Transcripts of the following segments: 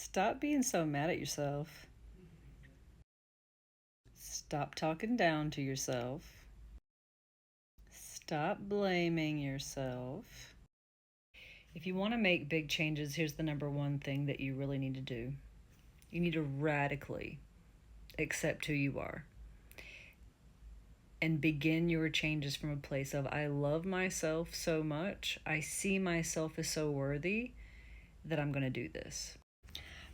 Stop being so mad at yourself. Stop talking down to yourself. Stop blaming yourself. If you want to make big changes, here's the number one thing that you really need to do. You need to radically accept who you are and begin your changes from a place of, I love myself so much. I see myself as so worthy that I'm going to do this.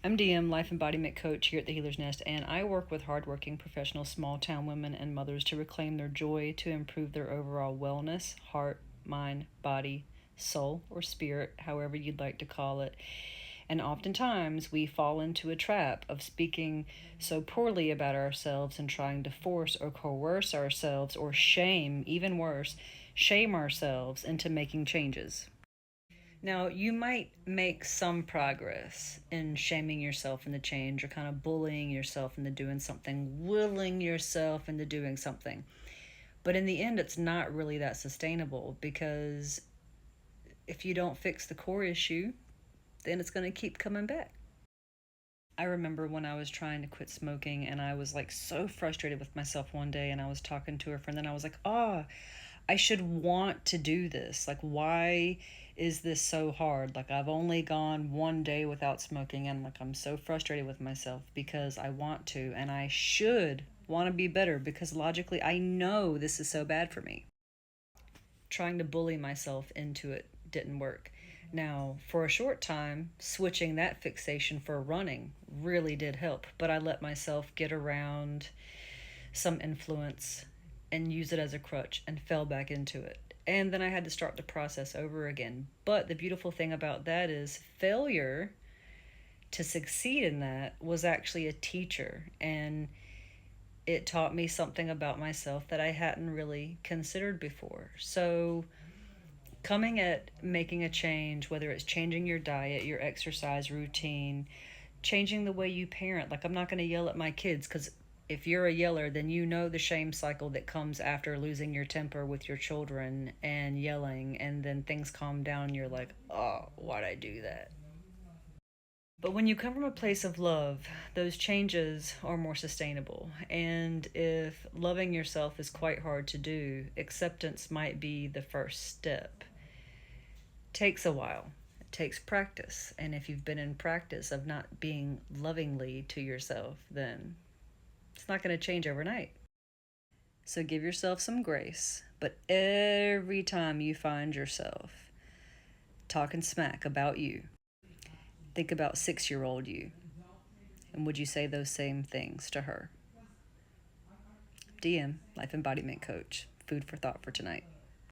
I'm DM, life embodiment coach here at the Healer's Nest, and I work with hardworking professional small town women and mothers to reclaim their joy, to improve their overall wellness, heart, mind, body, soul, or spirit, however you'd like to call it. And oftentimes we fall into a trap of speaking so poorly about ourselves and trying to force or coerce ourselves, or shame, even worse, shame ourselves into making changes. Now, you might make some progress in shaming yourself into change, or kind of bullying yourself into doing something, willing yourself into doing something. But in the end, it's not really that sustainable, because if you don't fix the core issue, then it's going to keep coming back. I remember when I was trying to quit smoking and I was like so frustrated with myself one day, and I was talking to a friend and I was like, oh, I should want to do this. Like, why is this so hard? Like, I've only gone one day without smoking, and like, I'm so frustrated with myself because I want to, and I should want to be better because logically I know this is so bad for me. Trying to bully myself into it didn't work. Now, for a short time, switching that fixation for running really did help, but I let myself get around some influence and use it as a crutch and fell back into it. And then I had to start the process over again. But the beautiful thing about that is failure to succeed in that was actually a teacher, and it taught me something about myself that I hadn't really considered before. So, coming at making a change, whether it's changing your diet, your exercise routine, changing the way you parent. Like, I'm not going to yell at my kids, because if you're a yeller, then you know the shame cycle that comes after losing your temper with your children and yelling, and then things calm down and you're like, oh, why'd I do that? But when you come from a place of love, those changes are more sustainable. And if loving yourself is quite hard to do, acceptance might be the first step. Takes a while. It takes practice. And if you've been in practice of not being lovingly to yourself, then it's not going to change overnight. So give yourself some grace. But every time you find yourself talking smack about you, think about 6-year-old you. And would you say those same things to her? DM, Life Embodiment Coach. Food for thought for tonight.